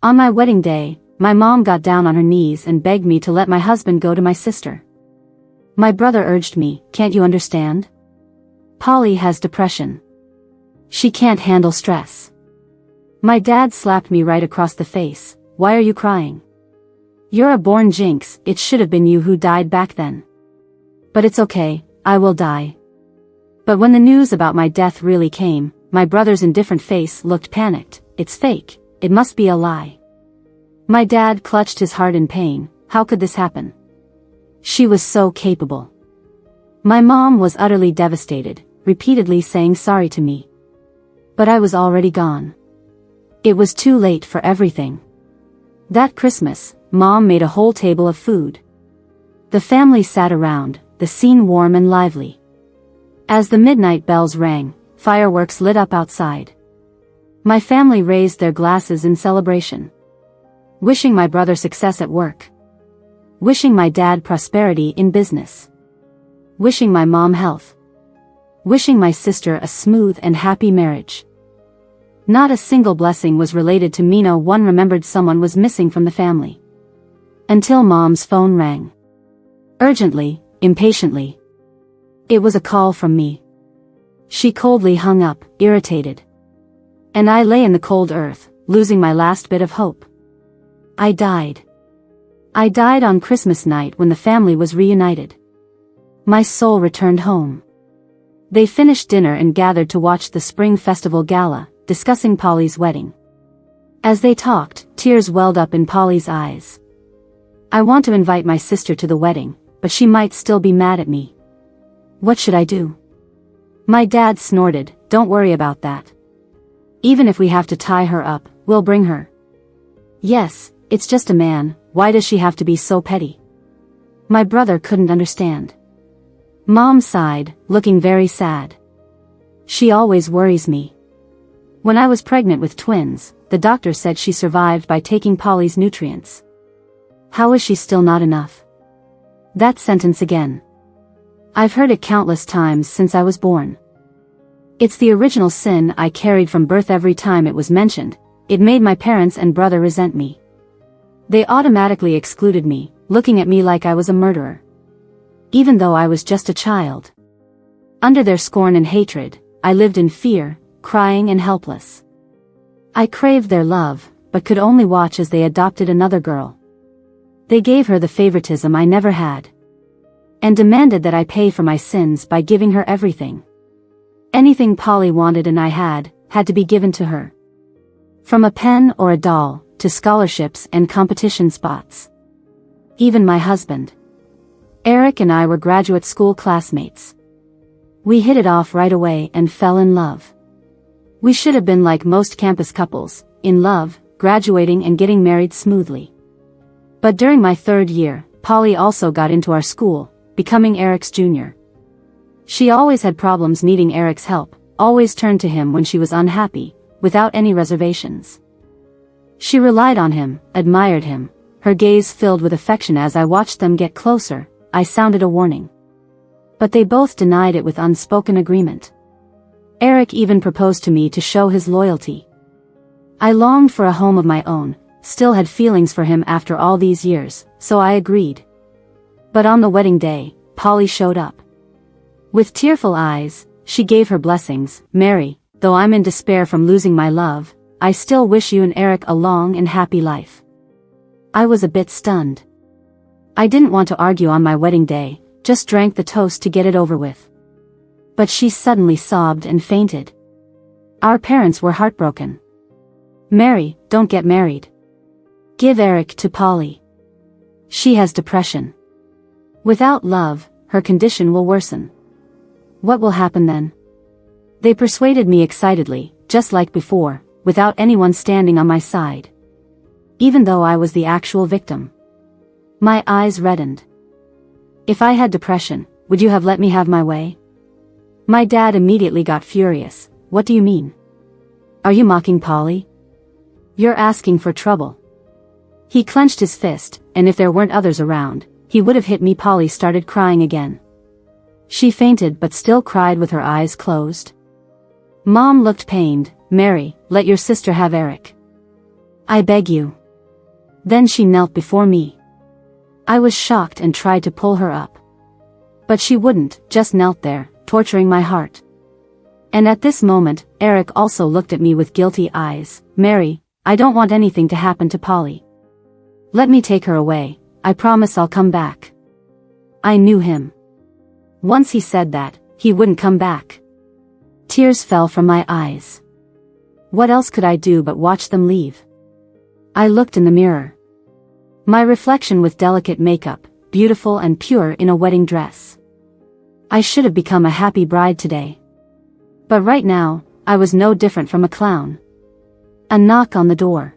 On my wedding day, my mom got down on her knees and begged me to let my husband go to my sister. My brother urged me, "Can't you understand? Polly has depression. She can't handle stress." My dad slapped me right across the face. "Why are you crying? You're a born jinx, it should have been you who died back then. But it's okay, I will die." But when the news about my death really came, my brother's indifferent face looked panicked. "It's fake, it must be a lie." My dad clutched his heart in pain. How could this happen? She was so capable. My mom was utterly devastated, repeatedly saying sorry to me. But I was already gone. It was too late for everything. That Christmas, Mom made a whole table of food. The family sat around, the scene warm and lively. As the midnight bells rang, fireworks lit up outside. My family raised their glasses in celebration. Wishing my brother success at work. Wishing my dad prosperity in business. Wishing my mom health. Wishing my sister a smooth and happy marriage. Not a single blessing was related to me. No one remembered someone was missing from the family. Until Mom's phone rang. Urgently, impatiently. It was a call from me. She coldly hung up, irritated. And I lay in the cold earth, losing my last bit of hope. I died. I died on Christmas night when the family was reunited. My soul returned home. They finished dinner and gathered to watch the Spring Festival gala, discussing Polly's wedding. As they talked, tears welled up in Polly's eyes. I want to invite my sister to the wedding, but she might still be mad at me. What should I do? My dad snorted, "Don't worry about that. Even if we have to tie her up, we'll bring her." "Yes, it's just a man, why does she have to be so petty?" My brother couldn't understand. Mom sighed, looking very sad. "She always worries me. When I was pregnant with twins, the doctor said she survived by taking Polly's nutrients. How is she still not enough?" That sentence again. I've heard it countless times since I was born. It's the original sin I carried from birth. Every time it was mentioned, it made my parents and brother resent me. They automatically excluded me, looking at me like I was a murderer. Even though I was just a child. Under their scorn and hatred, I lived in fear, crying and helpless. I craved their love, but could only watch as they adopted another girl. They gave her the favoritism I never had. And demanded that I pay for my sins by giving her everything. Anything Polly wanted and I had to be given to her. From a pen or a doll, to scholarships and competition spots. Even my husband. Eric and I were graduate school classmates. We hit it off right away and fell in love. We should have been like most campus couples, in love, graduating and getting married smoothly. But during my third year, Polly also got into our school, becoming Eric's junior. She always had problems needing Eric's help, always turned to him when she was unhappy, without any reservations. She relied on him, admired him, her gaze filled with affection. As I watched them get closer, I sounded a warning. But they both denied it with unspoken agreement. Eric even proposed to me to show his loyalty. I longed for a home of my own, still had feelings for him after all these years, so I agreed. But on the wedding day, Polly showed up. With tearful eyes, she gave her blessings. "Mary, though I'm in despair from losing my love, I still wish you and Eric a long and happy life." I was a bit stunned. I didn't want to argue on my wedding day, just drank the toast to get it over with. But she suddenly sobbed and fainted. Our parents were heartbroken. "Mary, don't get married. Give Eric to Polly. She has depression. Without love, her condition will worsen." "What will happen then?" They persuaded me excitedly, just like before, without anyone standing on my side. Even though I was the actual victim. My eyes reddened. "If I had depression, would you have let me have my way?" My dad immediately got furious. "What do you mean? Are you mocking Polly? You're asking for trouble." He clenched his fist, and if there weren't others around, he would have hit me. Polly started crying again. She fainted but still cried with her eyes closed. Mom looked pained. "Mary, let your sister have Eric. I beg you. Then she knelt before me. I was shocked and tried to pull her up. But she wouldn't, just knelt there, torturing my heart. And at this moment, Eric also looked at me with guilty eyes. Mary, I don't want anything to happen to Polly. Let me take her away, I promise I'll come back. I knew him. Once he said that, he wouldn't come back. Tears fell from my eyes. What else could I do but watch them leave? I looked in the mirror. My reflection with delicate makeup, beautiful and pure in a wedding dress. I should have become a happy bride today. But right now, I was no different from a clown. A knock on the door.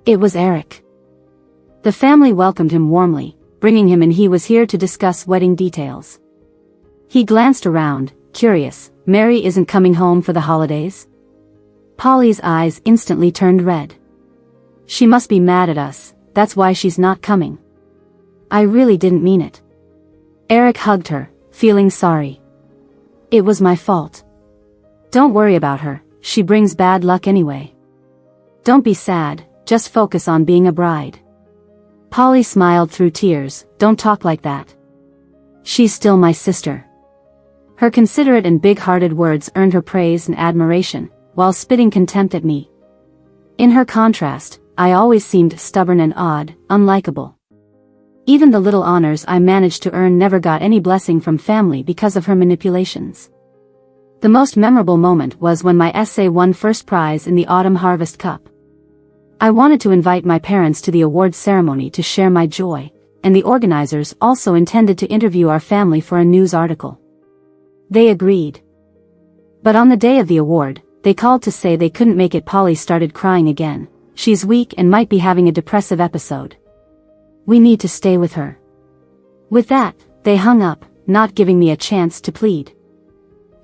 It was Eric. The family welcomed him warmly, bringing him in. He was here to discuss wedding details. He glanced around, curious. Mary isn't coming home for the holidays? Polly's eyes instantly turned red. She must be mad at us, that's why she's not coming. I really didn't mean it. Eric hugged her, feeling sorry. It was my fault. Don't worry about her, she brings bad luck anyway. Don't be sad, just focus on being a bride. Polly smiled through tears. Don't talk like that. She's still my sister. Her considerate and big-hearted words earned her praise and admiration, while spitting contempt at me. In her contrast, I always seemed stubborn and odd, unlikable. Even the little honors I managed to earn never got any blessing from family because of her manipulations. The most memorable moment was when my essay won first prize in the Autumn Harvest Cup. I wanted to invite my parents to the awards ceremony to share my joy, and the organizers also intended to interview our family for a news article. They agreed. But on the day of the award, they called to say they couldn't make it. Polly started crying again. She's weak and might be having a depressive episode. We need to stay with her. With that, they hung up, not giving me a chance to plead.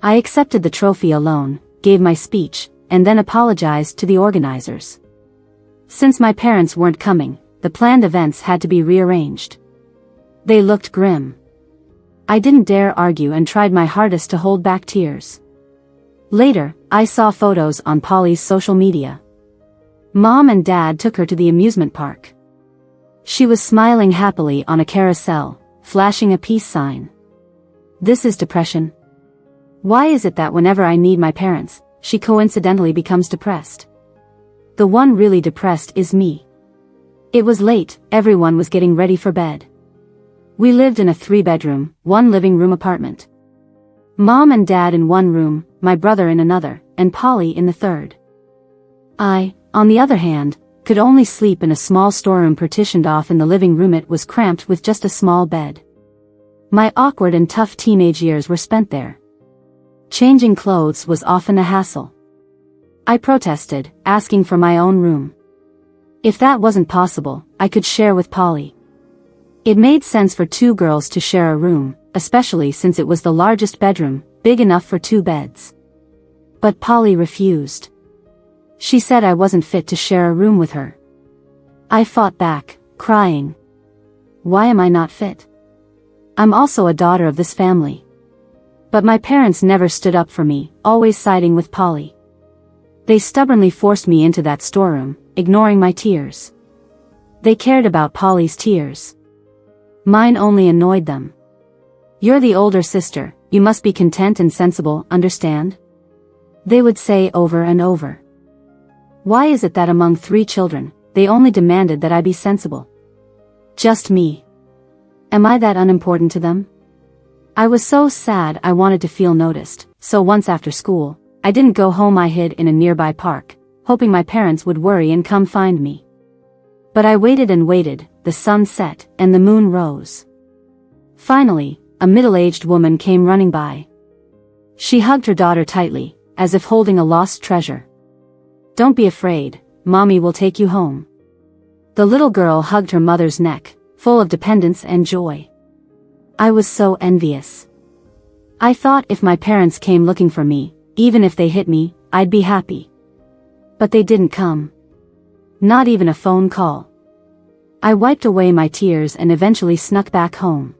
I accepted the trophy alone, gave my speech, and then apologized to the organizers. Since my parents weren't coming, the planned events had to be rearranged. They looked grim. I didn't dare argue and tried my hardest to hold back tears. Later, I saw photos on Polly's social media. Mom and Dad took her to the amusement park. She was smiling happily on a carousel, flashing a peace sign. This is depression. Why is it that whenever I need my parents, she coincidentally becomes depressed? The one really depressed is me. It was late, everyone was getting ready for bed. We lived in a 3-bedroom, 1 living room apartment. Mom and Dad in one room, my brother in another, and Polly in the third. I, on the other hand, could only sleep in a small storeroom partitioned off in the living room. It was cramped with just a small bed. My awkward and tough teenage years were spent there. Changing clothes was often a hassle. I protested, asking for my own room. If that wasn't possible, I could share with Polly. It made sense for 2 girls to share a room, especially since it was the largest bedroom, big enough for 2 beds. But Polly refused. She said I wasn't fit to share a room with her. I fought back, crying. Why am I not fit? I'm also a daughter of this family. But my parents never stood up for me, always siding with Polly. They stubbornly forced me into that storeroom, ignoring my tears. They cared about Polly's tears. Mine only annoyed them. You're the older sister, you must be content and sensible, understand? They would say over and over. Why is it that among 3 children, they only demanded that I be sensible? Just me. Am I that unimportant to them? I was so sad I wanted to feel noticed, so once after school, I didn't go home. I hid in a nearby park, hoping my parents would worry and come find me. But I waited and waited, the sun set, and the moon rose. Finally, a middle-aged woman came running by. She hugged her daughter tightly, as if holding a lost treasure. Don't be afraid, Mommy will take you home. The little girl hugged her mother's neck, full of dependence and joy. I was so envious. I thought if my parents came looking for me, even if they hit me, I'd be happy. But they didn't come. Not even a phone call. I wiped away my tears and eventually snuck back home.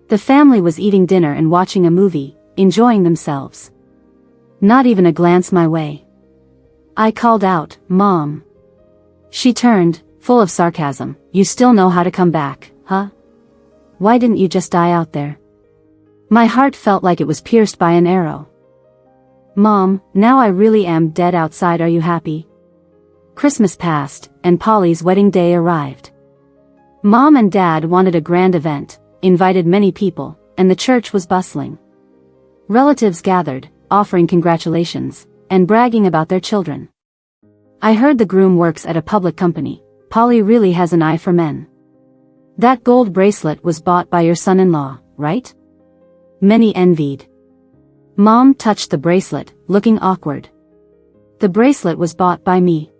The family was eating dinner and watching a movie, enjoying themselves. Not even a glance my way. I called out, Mom. She turned, full of sarcasm. You still know how to come back, huh? Why didn't you just die out there? My heart felt like it was pierced by an arrow. Mom, now I really am dead outside. Are you happy? Christmas passed, and Polly's wedding day arrived. Mom and Dad wanted a grand event, invited many people, and the church was bustling. Relatives gathered, offering congratulations, and bragging about their children. I heard the groom works at a public company. Polly really has an eye for men. That gold bracelet was bought by your son-in-law, right? Many envied. Mom touched the bracelet, looking awkward. The bracelet was bought by me.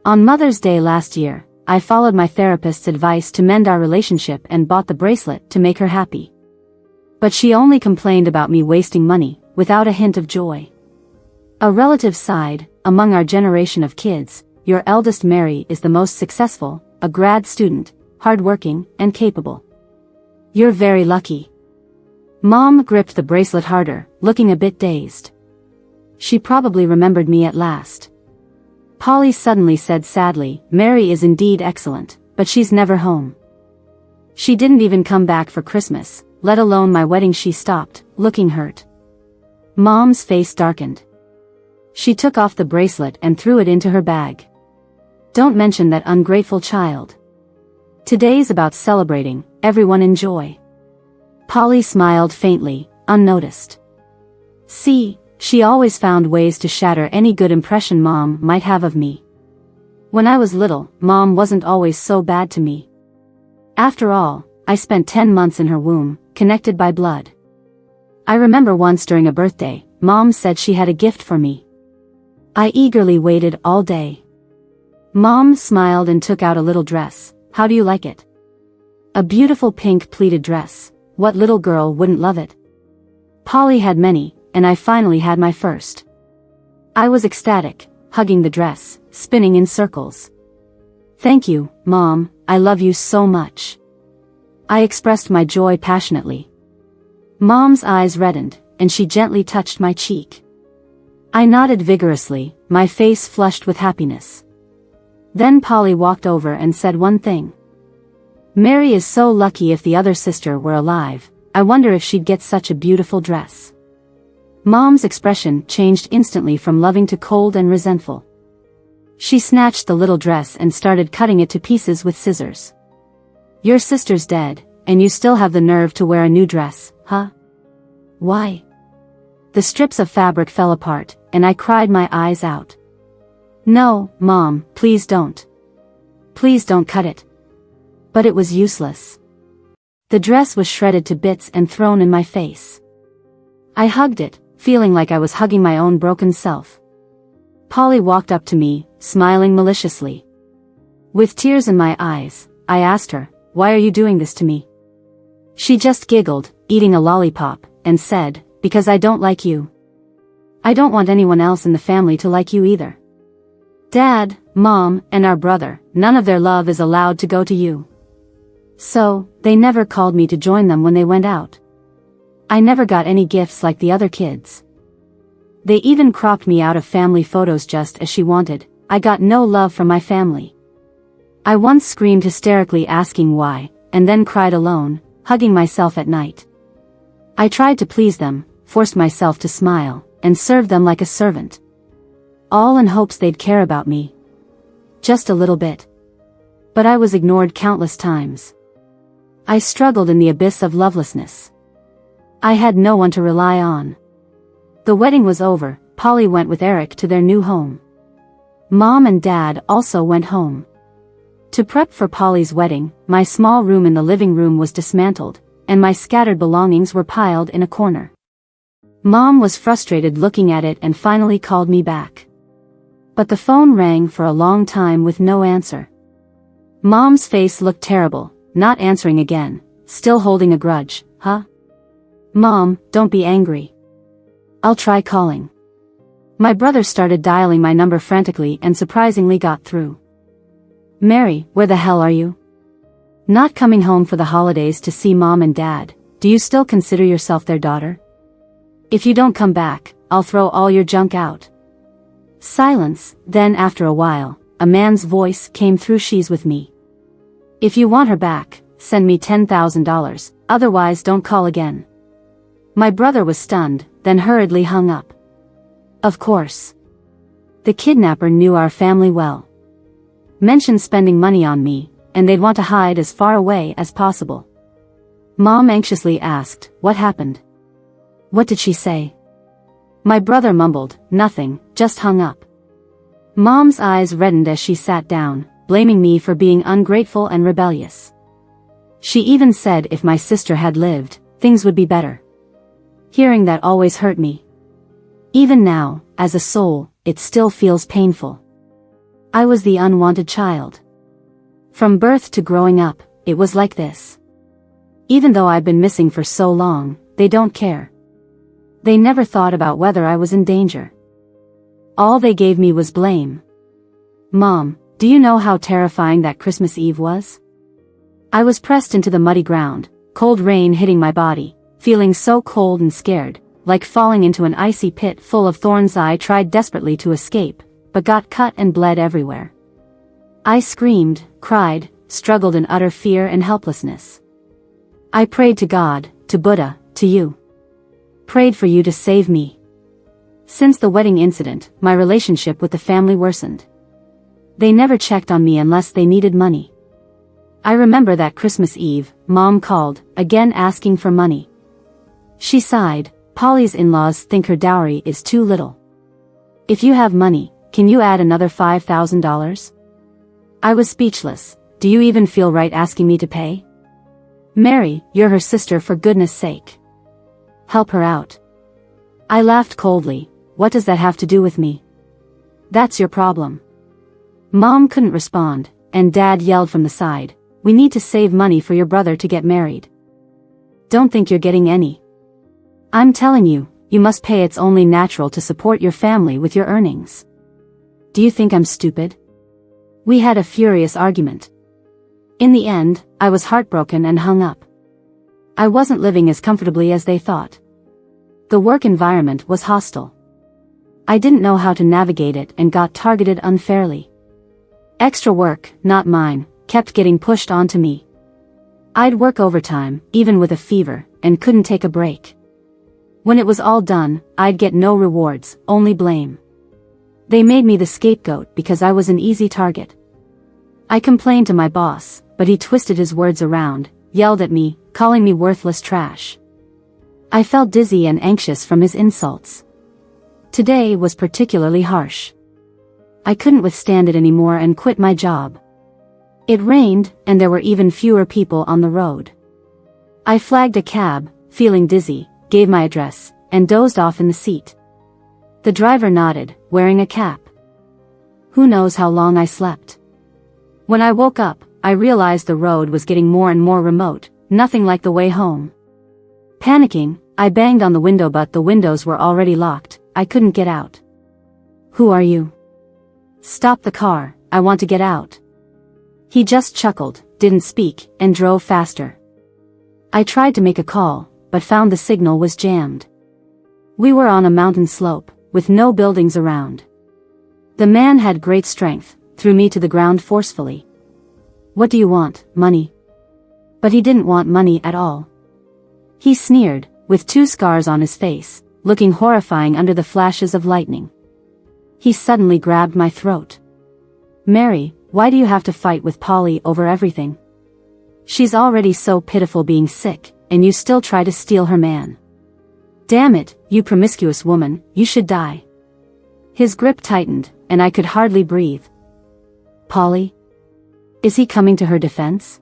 On Mother's Day last year, I followed my therapist's advice to mend our relationship and bought the bracelet to make her happy. But she only complained about me wasting money, without a hint of joy. A relative sighed, among our generation of kids, your eldest Mary is the most successful, a grad student, hardworking, and capable. You're very lucky. Mom gripped the bracelet harder, looking a bit dazed. She probably remembered me at last. Polly suddenly said sadly, Mary is indeed excellent, but she's never home. She didn't even come back for Christmas, let alone my wedding. She stopped, looking hurt. Mom's face darkened. She took off the bracelet and threw it into her bag. Don't mention that, ungrateful child. Today's about celebrating, everyone enjoy. Polly smiled faintly, unnoticed. See, she always found ways to shatter any good impression Mom might have of me. When I was little, Mom wasn't always so bad to me. After all, I spent 10 months in her womb, connected by blood. I remember once during a birthday, Mom said she had a gift for me. I eagerly waited all day. Mom smiled and took out a little dress. How do you like it? A beautiful pink pleated dress. What little girl wouldn't love it? Polly had many, and I finally had my first. I was ecstatic, hugging the dress, spinning in circles. Thank you, Mom, I love you so much. I expressed my joy passionately. Mom's eyes reddened, and she gently touched my cheek. I nodded vigorously, my face flushed with happiness. Then Polly walked over and said one thing. Mary is so lucky. If the other sister were alive, I wonder if she'd get such a beautiful dress. Mom's expression changed instantly from loving to cold and resentful. She snatched the little dress and started cutting it to pieces with scissors. Your sister's dead, and you still have the nerve to wear a new dress, huh? Why? The strips of fabric fell apart, and I cried my eyes out. No, Mom, please don't. Please don't cut it. But it was useless. The dress was shredded to bits and thrown in my face. I hugged it, feeling like I was hugging my own broken self. Polly walked up to me, smiling maliciously. With tears in my eyes, I asked her, why are you doing this to me? She just giggled, eating a lollipop, and said, because I don't like you. I don't want anyone else in the family to like you either. Dad, Mom, and our brother, none of their love is allowed to go to you. So, they never called me to join them when they went out. I never got any gifts like the other kids. They even cropped me out of family photos just as she wanted. I got no love from my family. I once screamed hysterically asking why, and then cried alone, hugging myself at night. I tried to please them, forced myself to smile, and served them like a servant. All in hopes they'd care about me. Just a little bit. But I was ignored countless times. I struggled in the abyss of lovelessness. I had no one to rely on. The wedding was over. Polly went with Eric to their new home. Mom and Dad also went home. To prep for Polly's wedding, my small room in the living room was dismantled, and my scattered belongings were piled in a corner. Mom was frustrated looking at it and finally called me back. But the phone rang for a long time with no answer. Mom's face looked terrible, not answering again, still holding a grudge, huh? Mom, don't be angry. I'll try calling. My brother started dialing my number frantically and surprisingly got through. Mary, where the hell are you? Not coming home for the holidays to see Mom and Dad? Do you still consider yourself their daughter? If you don't come back, I'll throw all your junk out. Silence. Then after a while, a man's voice came through. She's with me. If you want her back, send me $10,000, otherwise don't call again. My brother was stunned, then hurriedly hung up. Of course. The kidnapper knew our family well. Mentioned spending money on me, and they'd want to hide as far away as possible. Mom anxiously asked, what happened? What did she say? My brother mumbled, nothing, just hung up. Mom's eyes reddened as she sat down, blaming me for being ungrateful and rebellious. She even said if my sister had lived, things would be better. Hearing that always hurt me. Even now, as a soul, it still feels painful. I was the unwanted child. From birth to growing up, it was like this. Even though I've been missing for so long, they don't care. They never thought about whether I was in danger. All they gave me was blame. Mom, do you know how terrifying that Christmas Eve was? I was pressed into the muddy ground, cold rain hitting my body, feeling so cold and scared, like falling into an icy pit full of thorns. I tried desperately to escape, but got cut and bled everywhere. I screamed, cried, struggled in utter fear and helplessness. I prayed to God, to Buddha, to you. Prayed for you to save me. Since the wedding incident, my relationship with the family worsened. They never checked on me unless they needed money. I remember that Christmas Eve, Mom called, again asking for money. She sighed, Polly's in-laws think her dowry is too little. If you have money, can you add another $5,000? I was speechless. Do you even feel right asking me to pay? Mary, you're her sister, for goodness sake. Help her out. I laughed coldly. What does that have to do with me? That's your problem. Mom couldn't respond, and Dad yelled from the side, we need to save money for your brother to get married. Don't think you're getting any. I'm telling you, you must pay. It's only natural to support your family with your earnings. Do you think I'm stupid? We had a furious argument. In the end, I was heartbroken and hung up. I wasn't living as comfortably as they thought. The work environment was hostile. I didn't know how to navigate it and got targeted unfairly. Extra work, not mine, kept getting pushed onto me. I'd work overtime, even with a fever, and couldn't take a break. When it was all done, I'd get no rewards, only blame. They made me the scapegoat because I was an easy target. I complained to my boss, but he twisted his words around, yelled at me, calling me worthless trash. I felt dizzy and anxious from his insults. Today was particularly harsh. I couldn't withstand it anymore and quit my job. It rained, and there were even fewer people on the road. I flagged a cab, feeling dizzy, gave my address, and dozed off in the seat. The driver nodded, wearing a cap. Who knows how long I slept. When I woke up, I realized the road was getting more and more remote, nothing like the way home. Panicking, I banged on the window, but the windows were already locked. I couldn't get out. Who are you? Stop the car, I want to get out. He just chuckled, didn't speak, and drove faster. I tried to make a call, but found the signal was jammed. We were on a mountain slope, with no buildings around. The man had great strength, threw me to the ground forcefully. What do you want, money? But he didn't want money at all. He sneered, with 2 scars on his face, looking horrifying under the flashes of lightning. He suddenly grabbed my throat. Mary, why do you have to fight with Polly over everything? She's already so pitiful being sick, and you still try to steal her man. Damn it, you promiscuous woman, you should die. His grip tightened, and I could hardly breathe. Polly? Is he coming to her defense?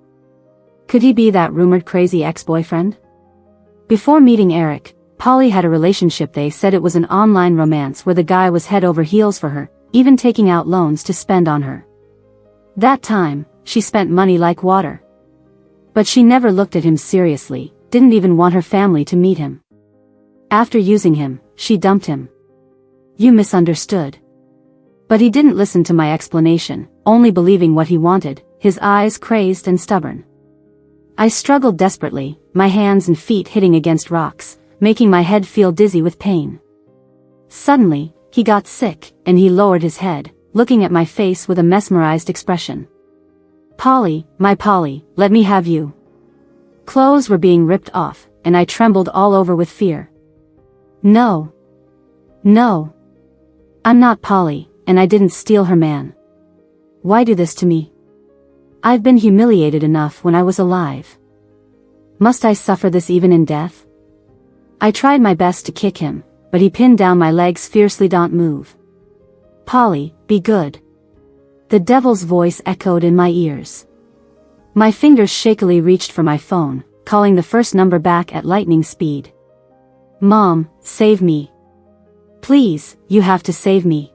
Could he be that rumored crazy ex-boyfriend? Before meeting Eric, Polly had a relationship. They said it was an online romance where the guy was head over heels for her, even taking out loans to spend on her. That time, she spent money like water. But she never looked at him seriously, didn't even want her family to meet him. After using him, she dumped him. You misunderstood. But he didn't listen to my explanation, only believing what he wanted, his eyes crazed and stubborn. I struggled desperately, my hands and feet hitting against rocks, making my head feel dizzy with pain. Suddenly, he got sick, and he lowered his head, looking at my face with a mesmerized expression. Polly, my Polly, let me have you. Clothes were being ripped off, and I trembled all over with fear. No. No. I'm not Polly, and I didn't steal her man. Why do this to me? I've been humiliated enough when I was alive. Must I suffer this even in death? I tried my best to kick him, but he pinned down my legs fiercely. Don't move. Polly, be good. The devil's voice echoed in my ears. My fingers shakily reached for my phone, calling the first number back at lightning speed. Mom, save me. Please, you have to save me.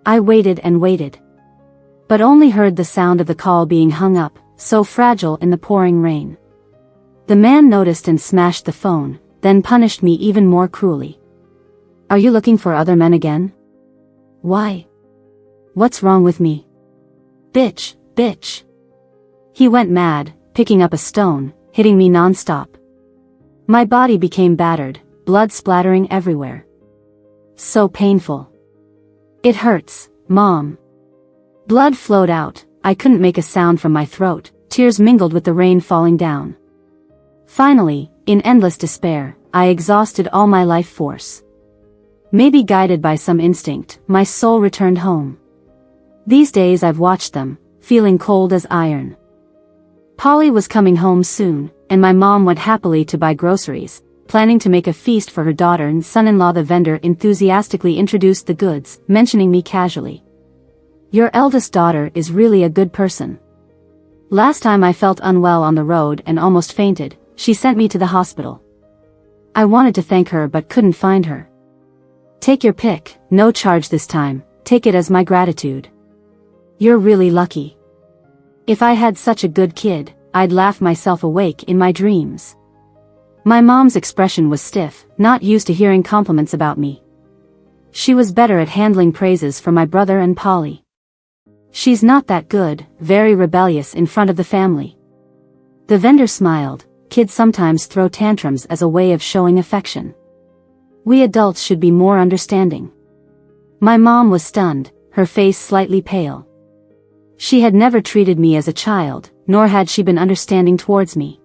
I waited and waited, but only heard the sound of the call being hung up, so fragile in the pouring rain. The man noticed and smashed the phone, then punished me even more cruelly. Are you looking for other men again? Why? What's wrong with me? Bitch, bitch. He went mad, picking up a stone, hitting me non-stop. My body became battered, blood splattering everywhere. So painful. It hurts, Mom. Blood flowed out, I couldn't make a sound from my throat, tears mingled with the rain falling down. Finally, in endless despair, I exhausted all my life force. Maybe guided by some instinct, my soul returned home. These days I've watched them, feeling cold as iron. Polly was coming home soon, and my mom went happily to buy groceries, planning to make a feast for her daughter and son-in-law. The vendor enthusiastically introduced the goods, mentioning me casually. Your eldest daughter is really a good person. Last time I felt unwell on the road and almost fainted, she sent me to the hospital. I wanted to thank her but couldn't find her. Take your pick, no charge this time, take it as my gratitude. You're really lucky. If I had such a good kid, I'd laugh myself awake in my dreams. My mom's expression was stiff, not used to hearing compliments about me. She was better at handling praises from my brother and Polly. She's not that good, very rebellious in front of the family. The vendor smiled. Kids sometimes throw tantrums as a way of showing affection. We adults should be more understanding. My mom was stunned, her face slightly pale. She had never treated me as a child, nor had she been understanding towards me.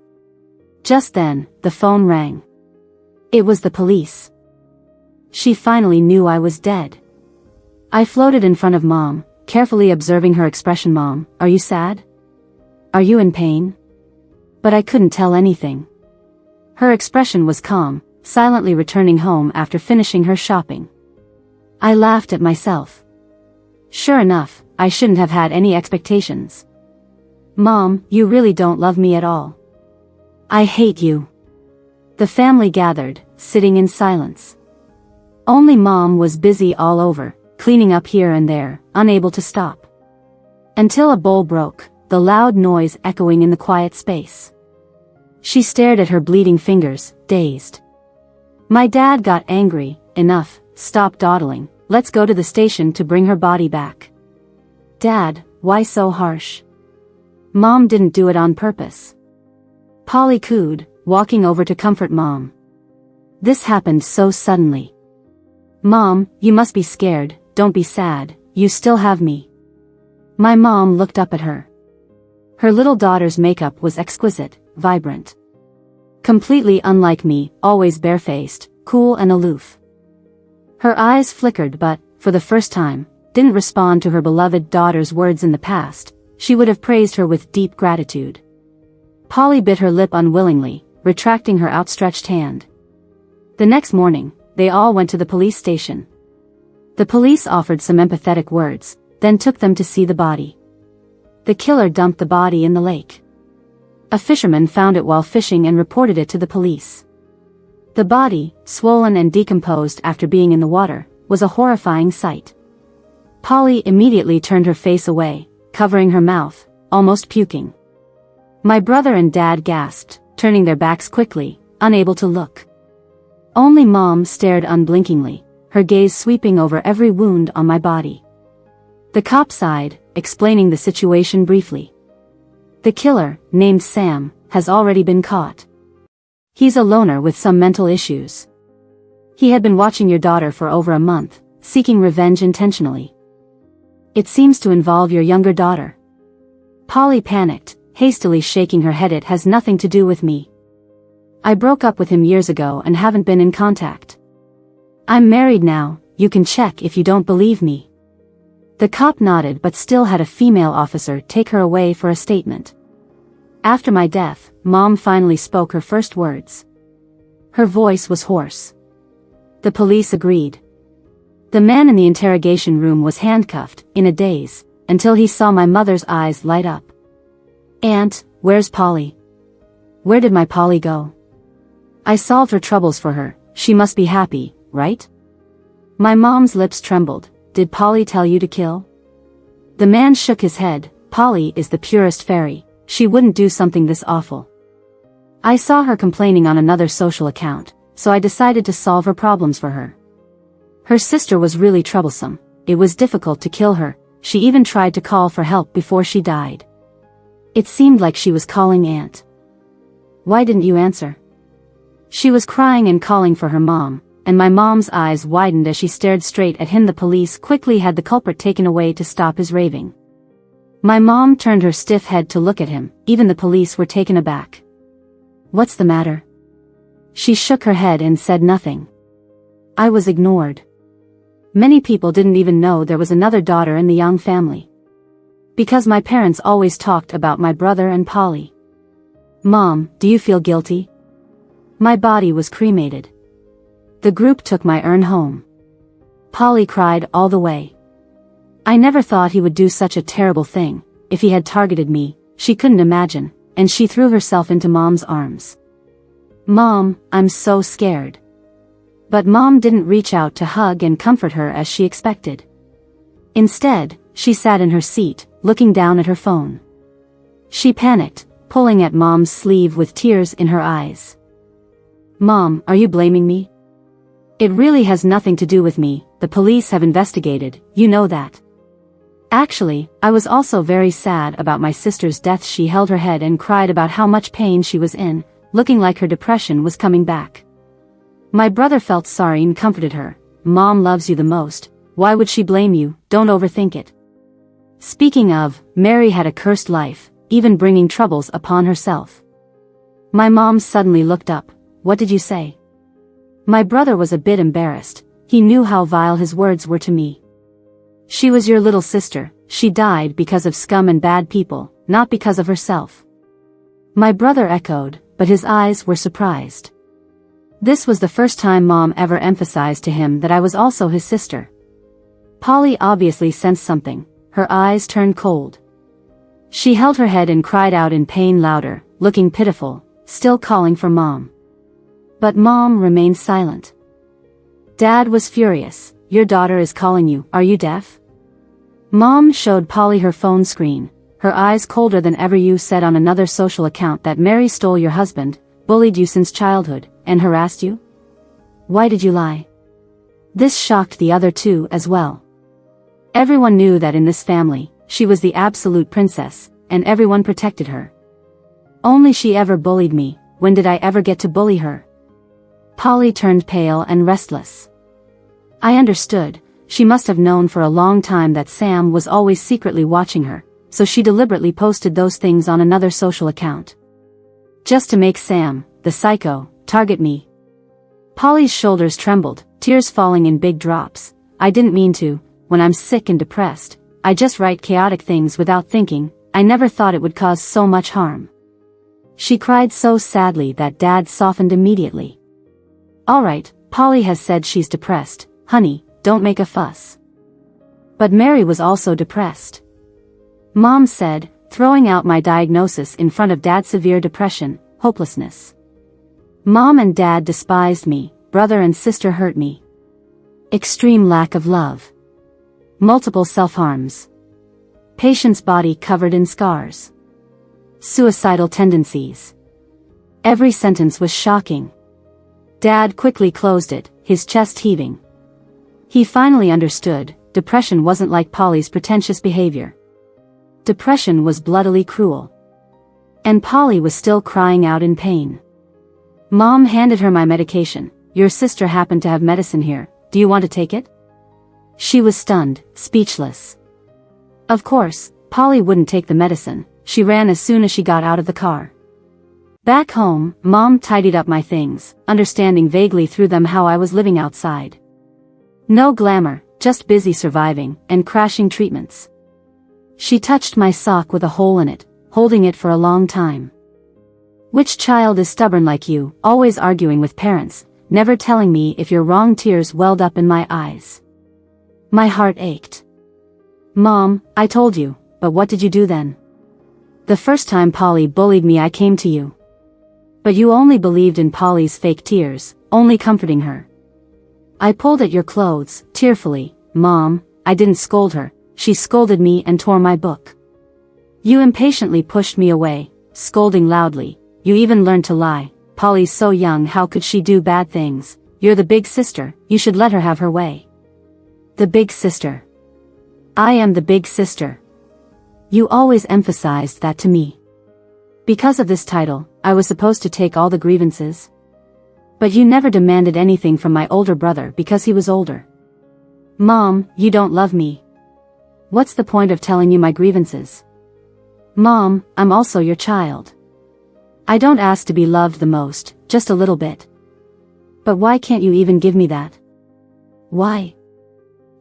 Just then, the phone rang. It was the police. She finally knew I was dead. I floated in front of Mom, carefully observing her expression. Mom, are you sad? Are you in pain? But I couldn't tell anything. Her expression was calm, silently returning home after finishing her shopping. I laughed at myself. Sure enough, I shouldn't have had any expectations. Mom, you really don't love me at all. I hate you. The family gathered, sitting in silence. Only Mom was busy all over, cleaning up here and there, unable to stop. Until a bowl broke, the loud noise echoing in the quiet space. She stared at her bleeding fingers, dazed. My dad got angry. Enough, stop dawdling, let's go to the station to bring her body back. Dad, why so harsh? Mom didn't do it on purpose. Polly cooed, walking over to comfort Mom. This happened so suddenly. Mom, you must be scared, don't be sad, you still have me. My mom looked up at her. Her little daughter's makeup was exquisite, vibrant. Completely unlike me, always barefaced, cool and aloof. Her eyes flickered but, for the first time, didn't respond to her beloved daughter's words. In the past, she would have praised her with deep gratitude. Polly bit her lip unwillingly, retracting her outstretched hand. The next morning, they all went to the police station. The police offered some empathetic words, then took them to see the body. The killer dumped the body in the lake. A fisherman found it while fishing and reported it to the police. The body, swollen and decomposed after being in the water, was a horrifying sight. Polly immediately turned her face away, covering her mouth, almost puking. My brother and dad gasped, turning their backs quickly, unable to look. Only Mom stared unblinkingly, her gaze sweeping over every wound on my body. The cop sighed, explaining the situation briefly. The killer, named Sam, has already been caught. He's a loner with some mental issues. He had been watching your daughter for over a month, seeking revenge intentionally. It seems to involve your younger daughter. Polly panicked, hastily shaking her head. It has nothing to do with me. I broke up with him years ago and haven't been in contact. I'm married now, you can check if you don't believe me. The cop nodded but still had a female officer take her away for a statement. After my death, Mom finally spoke her first words. Her voice was hoarse. The police agreed. The man in the interrogation room was handcuffed, in a daze, until he saw my mother's eyes light up. Aunt, where's Polly? Where did my Polly go? I solved her troubles for her, she must be happy, right? My mom's lips trembled. Did Polly tell you to kill? The man shook his head. Polly is the purest fairy, she wouldn't do something this awful. I saw her complaining on another social account, so I decided to solve her problems for her. Her sister was really troublesome, it was difficult to kill her, she even tried to call for help before she died. It seemed like she was calling Aunt. Why didn't you answer? She was crying and calling for her mom, and my mom's eyes widened as she stared straight at him. The police quickly had the culprit taken away to stop his raving. My mom turned her stiff head to look at him, even the police were taken aback. What's the matter? She shook her head and said nothing. I was ignored. Many people didn't even know there was another daughter in the Young family. Because my parents always talked about my brother and Polly. Mom, do you feel guilty? My body was cremated. The group took my urn home. Polly cried all the way. I never thought he would do such a terrible thing. If he had targeted me, she couldn't imagine, and she threw herself into Mom's arms. Mom, I'm so scared. But Mom didn't reach out to hug and comfort her as she expected. Instead, she sat in her seat, looking down at her phone. She panicked, pulling at Mom's sleeve with tears in her eyes. Mom, are you blaming me? It really has nothing to do with me, the police have investigated, you know that. Actually, I was also very sad about my sister's death. She held her head and cried about how much pain she was in, looking like her depression was coming back. My brother felt sorry and comforted her. Mom loves you the most, why would she blame you? Don't overthink it. Speaking of, Mary had a cursed life, even bringing troubles upon herself. My mom suddenly looked up. What did you say? My brother was a bit embarrassed, he knew how vile his words were to me. She was your little sister, she died because of scum and bad people, not because of herself. My brother echoed, but his eyes were surprised. This was the first time Mom ever emphasized to him that I was also his sister. Polly obviously sensed something, her eyes turned cold. She held her head and cried out in pain louder, looking pitiful, still calling for Mom. But Mom remained silent. Dad was furious. Your daughter is calling you, are you deaf? Mom showed Polly her phone screen, her eyes colder than ever. You said on another social account that Mary stole your husband, bullied you since childhood, and harassed you? Why did you lie? This shocked the other two as well. Everyone knew that in this family, she was the absolute princess, and everyone protected her. Only she ever bullied me. When did I ever get to bully her? Polly turned pale and restless. I understood, she must have known for a long time that Sam was always secretly watching her, so she deliberately posted those things on another social account. Just to make Sam, the psycho, target me. Polly's shoulders trembled, tears falling in big drops. I didn't mean to. When I'm sick and depressed, I just write chaotic things without thinking. I never thought it would cause so much harm. She cried so sadly that Dad softened immediately. All right, Polly has said she's depressed, honey, don't make a fuss. But Mary was also depressed. Mom said, throwing out my diagnosis in front of Dad: severe depression, hopelessness. Mom and Dad despised me, brother and sister hurt me. Extreme lack of love. Multiple self-harms. Patient's body covered in scars. Suicidal tendencies. Every sentence was shocking. Dad quickly closed it, his chest heaving. He finally understood, depression wasn't like Polly's pretentious behavior. Depression was bloodily cruel. And Polly was still crying out in pain. Mom handed her my medication. Your sister happened to have medicine here, do you want to take it? She was stunned, speechless. Of course, Polly wouldn't take the medicine. She ran as soon as she got out of the car. Back home, Mom tidied up my things, understanding vaguely through them how I was living outside. No glamour, just busy surviving, and crashing treatments. She touched my sock with a hole in it, holding it for a long time. Which child is stubborn like you, always arguing with parents, never telling me if you're wrong? Tears welled up in my eyes. My heart ached. Mom, I told you, but what did you do then? The first time Polly bullied me I came to you. But you only believed in Polly's fake tears, only comforting her. I pulled at your clothes, tearfully. Mom, I didn't scold her, she scolded me and tore my book. You impatiently pushed me away, scolding loudly. You even learned to lie. Polly's so young, how could she do bad things? You're the big sister, you should let her have her way. The big sister. I am the big sister. You always emphasized that to me. Because of this title, I was supposed to take all the grievances. But you never demanded anything from my older brother because he was older. Mom, you don't love me. What's the point of telling you my grievances? Mom, I'm also your child. I don't ask to be loved the most, just a little bit. But why can't you even give me that? Why?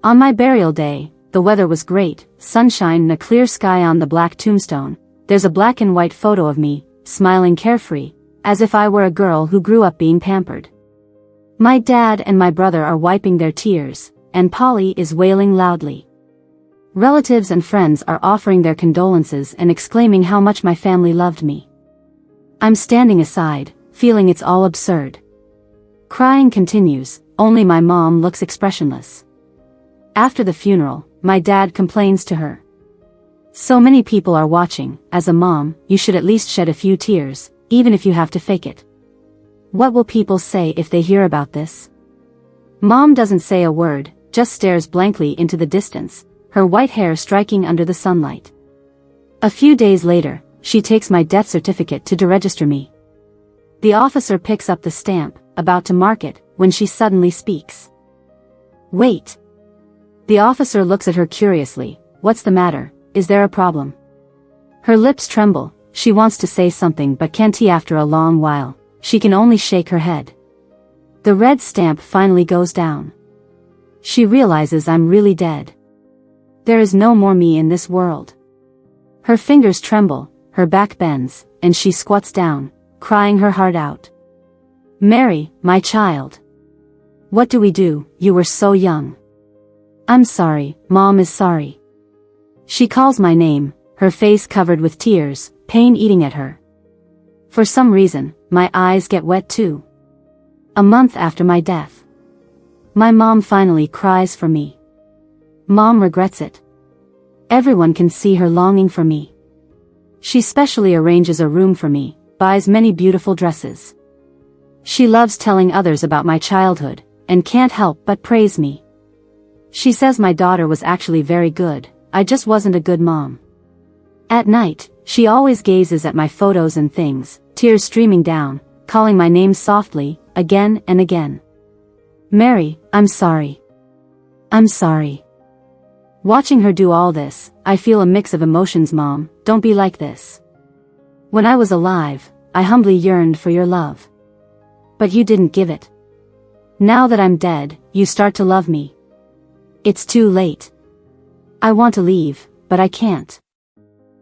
On my burial day, the weather was great, sunshine and a clear sky. On the black tombstone, there's a black and white photo of me, smiling carefree, as if I were a girl who grew up being pampered. My dad and my brother are wiping their tears, and Polly is wailing loudly. Relatives and friends are offering their condolences and exclaiming how much my family loved me. I'm standing aside, feeling it's all absurd. Crying continues, only my mom looks expressionless. After the funeral, my dad complains to her. So many people are watching. As a mom, you should at least shed a few tears, even if you have to fake it. What will people say if they hear about this? Mom doesn't say a word, just stares blankly into the distance, her white hair striking under the sunlight. A few days later, she takes my death certificate to deregister me. The officer picks up the stamp, about to mark it, when she suddenly speaks. Wait. The officer looks at her curiously. What's the matter? Is there a problem? Her lips tremble. She wants to say something but can't. After a long while, she can only shake her head. The red stamp finally goes down. She realizes I'm really dead. There is no more me in this world. Her fingers tremble, her back bends, and she squats down, crying her heart out. Mary, my child. What do we do? You were so young. I'm sorry, Mom is sorry. She calls my name, her face covered with tears, pain eating at her. For some reason, my eyes get wet too. A month after my death, my mom finally cries for me. Mom regrets it. Everyone can see her longing for me. She specially arranges a room for me, buys many beautiful dresses. She loves telling others about my childhood, and can't help but praise me. She says my daughter was actually very good, I just wasn't a good mom. At night, she always gazes at my photos and things, tears streaming down, calling my name softly, again and again. Mary, I'm sorry. I'm sorry. Watching her do all this, I feel a mix of emotions. Mom, don't be like this. When I was alive, I humbly yearned for your love. But you didn't give it. Now that I'm dead, you start to love me. It's too late. I want to leave, but I can't.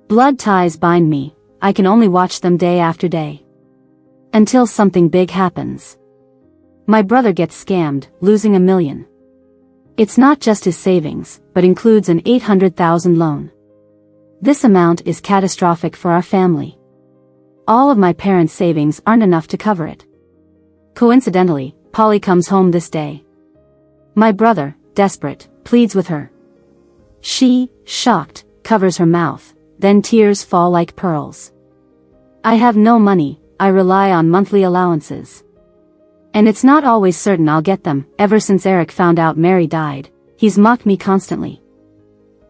Blood ties bind me, I can only watch them day after day. Until something big happens. My brother gets scammed, losing $1 million. It's not just his savings, but includes an $800,000 loan. This amount is catastrophic for our family. All of my parents' savings aren't enough to cover it. Coincidentally, Polly comes home this day. My brother, desperate, pleads with her. She, shocked, covers her mouth, then tears fall like pearls. I have no money, I rely on monthly allowances. And it's not always certain I'll get them. Ever since Eric found out Mary died, he's mocked me constantly.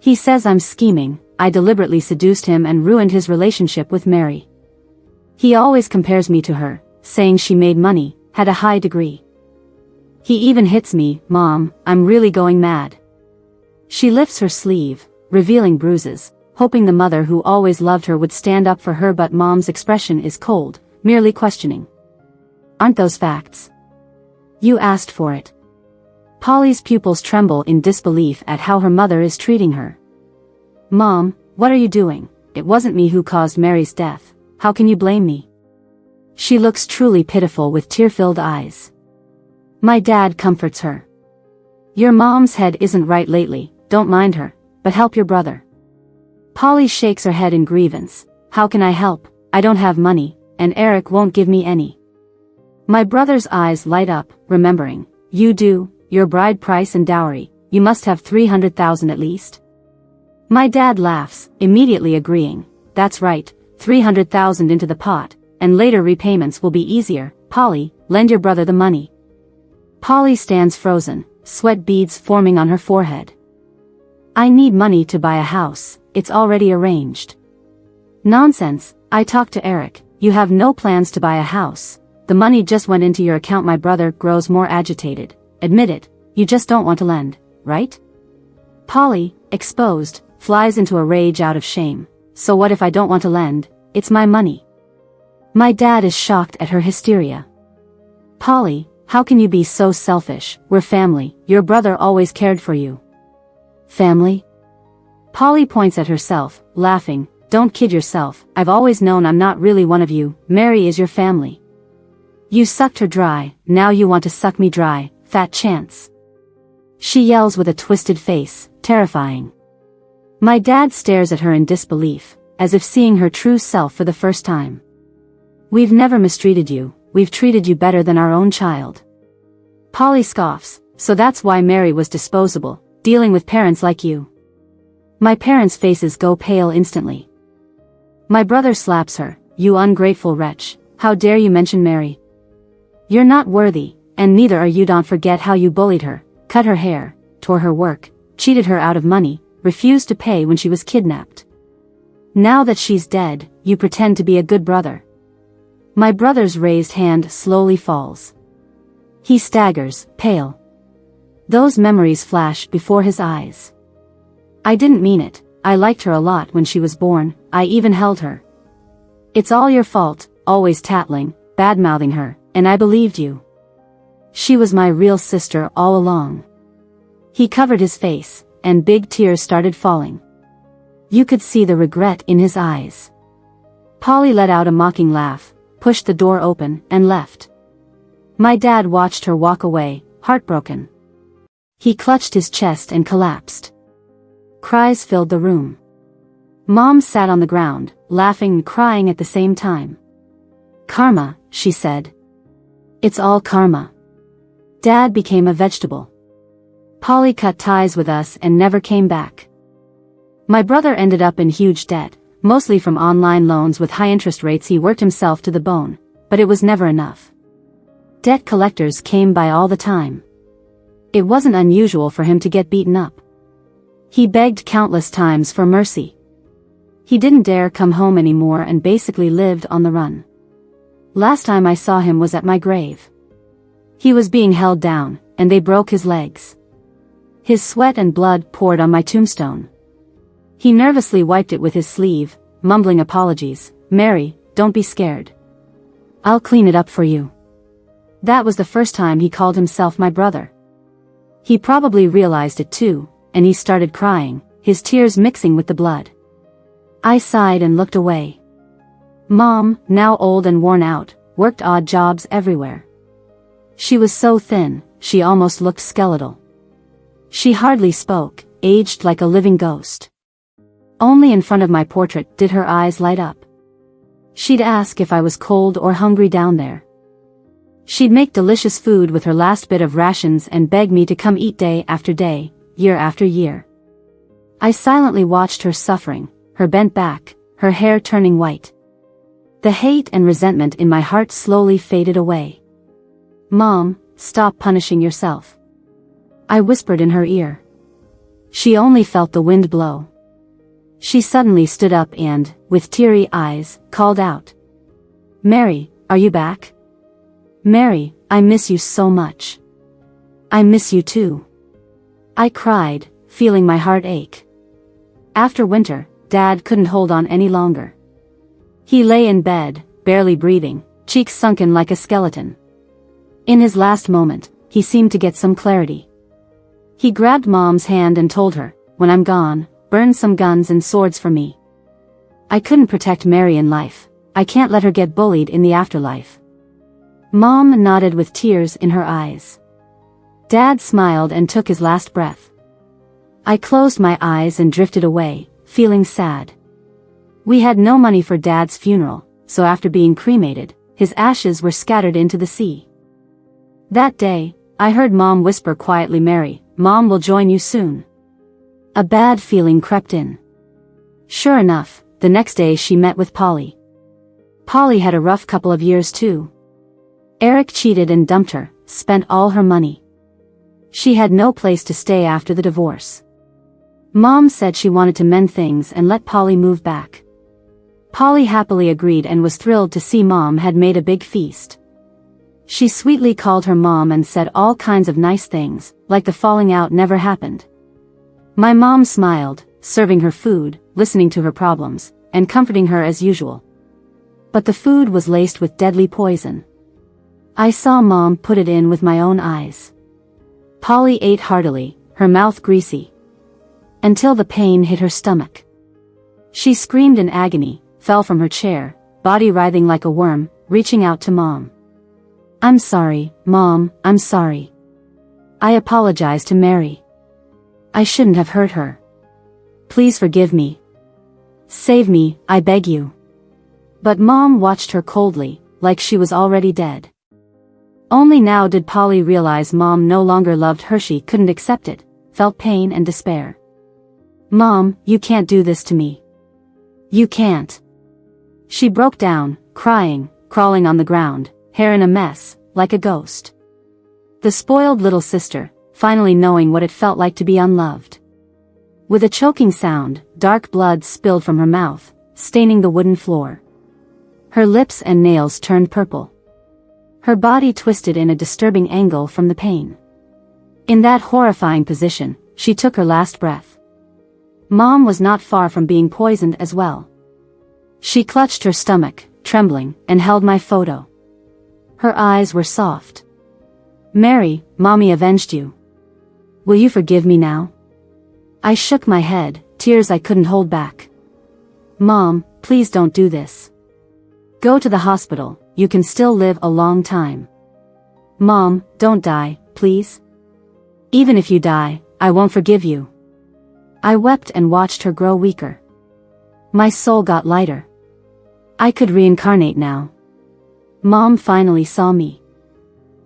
He says I'm scheming, I deliberately seduced him and ruined his relationship with Mary. He always compares me to her, saying she made money, had a high degree. He even hits me. Mom, I'm really going mad. She lifts her sleeve, revealing bruises, hoping the mother who always loved her would stand up for her, but Mom's expression is cold, merely questioning. Aren't those facts? You asked for it. Polly's pupils tremble in disbelief at how her mother is treating her. Mom, what are you doing? It wasn't me who caused Mary's death. How can you blame me? She looks truly pitiful with tear-filled eyes. My dad comforts her. Your mom's head isn't right lately, don't mind her, but help your brother. Polly shakes her head in grievance. How can I help? I don't have money, and Eric won't give me any. My brother's eyes light up, remembering. You do, your bride price and dowry, you must have 300,000 at least. My dad laughs, immediately agreeing. That's right, 300,000 into the pot, and later repayments will be easier. Polly, lend your brother the money. Polly stands frozen, sweat beads forming on her forehead. I need money to buy a house, it's already arranged. Nonsense, I talked to Eric, you have no plans to buy a house. The money just went into your account. My brother grows more agitated. Admit it, you just don't want to lend, right? Polly, exposed, flies into a rage out of shame. So what if I don't want to lend? It's my money. My dad is shocked at her hysteria. Polly, how can you be so selfish? We're family, your brother always cared for you. Family? Polly points at herself, laughing. Don't kid yourself, I've always known I'm not really one of you. Mary is your family. You sucked her dry, now you want to suck me dry, fat chance. She yells with a twisted face, terrifying. My dad stares at her in disbelief, as if seeing her true self for the first time. We've never mistreated you, we've treated you better than our own child. Polly scoffs, so that's why Mary was disposable, dealing with parents like you. My parents' faces go pale instantly. My brother slaps her. You ungrateful wretch, how dare you mention Mary? You're not worthy, and neither are you. Don't forget how you bullied her, cut her hair, tore her work, cheated her out of money, refused to pay when she was kidnapped. Now that she's dead, you pretend to be a good brother. My brother's raised hand slowly falls. He staggers, pale. Those memories flash before his eyes. I didn't mean it, I liked her a lot when she was born, I even held her. It's all your fault, always tattling, bad-mouthing her, and I believed you. She was my real sister all along. He covered his face, and big tears started falling. You could see the regret in his eyes. Polly let out a mocking laugh, pushed the door open, and left. My dad watched her walk away, heartbroken. He clutched his chest and collapsed. Cries filled the room. Mom sat on the ground, laughing and crying at the same time. Karma, she said. It's all karma. Dad became a vegetable. Polly cut ties with us and never came back. My brother ended up in huge debt, mostly from online loans with high interest rates. He worked himself to the bone, but it was never enough. Debt collectors came by all the time. It wasn't unusual for him to get beaten up. He begged countless times for mercy. He didn't dare come home anymore and basically lived on the run. Last time I saw him was at my grave. He was being held down, and they broke his legs. His sweat and blood poured on my tombstone. He nervously wiped it with his sleeve, mumbling apologies. Mary, don't be scared. I'll clean it up for you. That was the first time he called himself my brother. He probably realized it too, and he started crying, his tears mixing with the blood. I sighed and looked away. Mom, now old and worn out, worked odd jobs everywhere. She was so thin, she almost looked skeletal. She hardly spoke, aged like a living ghost. Only in front of my portrait did her eyes light up. She'd ask if I was cold or hungry down there. She'd make delicious food with her last bit of rations and beg me to come eat day after day, year after year. I silently watched her suffering, her bent back, her hair turning white. The hate and resentment in my heart slowly faded away. Mom, stop punishing yourself. I whispered in her ear. She only felt the wind blow. She suddenly stood up and, with teary eyes, called out. Mary, are you back? Mary, I miss you so much. I miss you too. I cried, feeling my heart ache. After winter, Dad couldn't hold on any longer. He lay in bed, barely breathing, cheeks sunken like a skeleton. In his last moment, he seemed to get some clarity. He grabbed Mom's hand and told her, "When I'm gone, burn some guns and swords for me. I couldn't protect Mary in life. I can't let her get bullied in the afterlife." Mom nodded with tears in her eyes. Dad smiled and took his last breath. I closed my eyes and drifted away, feeling sad. We had no money for Dad's funeral, so after being cremated, his ashes were scattered into the sea. That day, I heard Mom whisper quietly, "Mary, Mom will join you soon." A bad feeling crept in. Sure enough, the next day she met with Polly. Polly had a rough couple of years too. Eric cheated and dumped her, spent all her money. She had no place to stay after the divorce. Mom said she wanted to mend things and let Polly move back. Polly happily agreed and was thrilled to see Mom had made a big feast. She sweetly called her Mom and said all kinds of nice things, like the falling out never happened. My mom smiled, serving her food, listening to her problems, and comforting her as usual. But the food was laced with deadly poison. I saw Mom put it in with my own eyes. Polly ate heartily, her mouth greasy, until the pain hit her stomach. She screamed in agony, fell from her chair, body writhing like a worm, reaching out to Mom. "I'm sorry, Mom, I'm sorry. I apologize to Mary. I shouldn't have hurt her. Please forgive me. Save me, I beg you." But Mom watched her coldly, like she was already dead. Only now did Polly realize Mom no longer loved her. She couldn't accept it, felt pain and despair. "Mom, you can't do this to me. You can't." She broke down, crying, crawling on the ground, hair in a mess, like a ghost. The spoiled little sister, finally knowing what it felt like to be unloved. With a choking sound, dark blood spilled from her mouth, staining the wooden floor. Her lips and nails turned purple. Her body twisted in a disturbing angle from the pain. In that horrifying position, she took her last breath. Mom was not far from being poisoned as well. She clutched her stomach, trembling, and held my photo. Her eyes were soft. "Mary, Mommy avenged you. Will you forgive me now?" I shook my head, tears I couldn't hold back. "Mom, please don't do this. Go to the hospital, you can still live a long time. Mom, don't die, please. Even if you die, I won't forgive you." I wept and watched her grow weaker. My soul got lighter. I could reincarnate now. Mom finally saw me.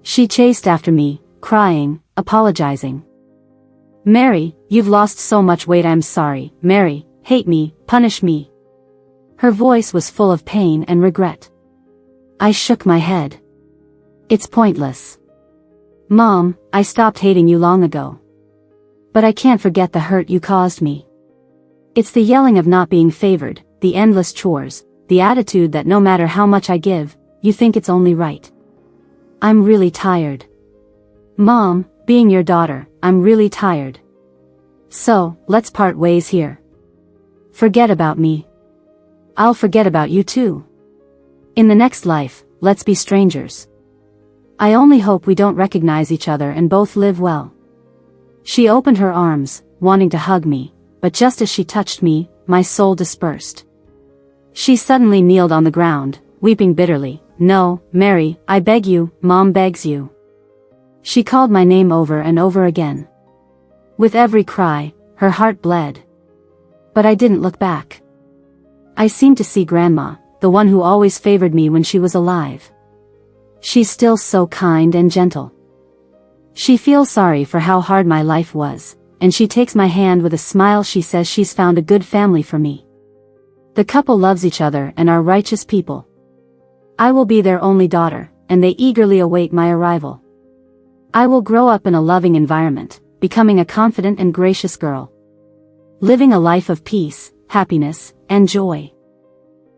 She chased after me, crying, apologizing. "Mary, you've lost so much weight. I'm sorry. Mary, hate me, punish me." Her voice was full of pain and regret. I shook my head. "It's pointless. Mom, I stopped hating you long ago. But I can't forget the hurt you caused me. It's the yelling of not being favored, the endless chores, the attitude that no matter how much I give, you think it's only right. I'm really tired. Mom, being your daughter, I'm really tired. So, let's part ways here. Forget about me. I'll forget about you too. In the next life, let's be strangers. I only hope we don't recognize each other and both live well." She opened her arms, wanting to hug me, but just as she touched me, my soul dispersed. She suddenly kneeled on the ground, weeping bitterly. "No, Mary, I beg you, Mom begs you." She called my name over and over again. With every cry, her heart bled. But I didn't look back. I seemed to see Grandma, the one who always favored me when she was alive. She's still so kind and gentle. She feels sorry for how hard my life was, and she takes my hand with a smile. She says she's found a good family for me. The couple loves each other and are righteous people. I will be their only daughter, and they eagerly await my arrival. I will grow up in a loving environment, becoming a confident and gracious girl, living a life of peace, happiness, and joy.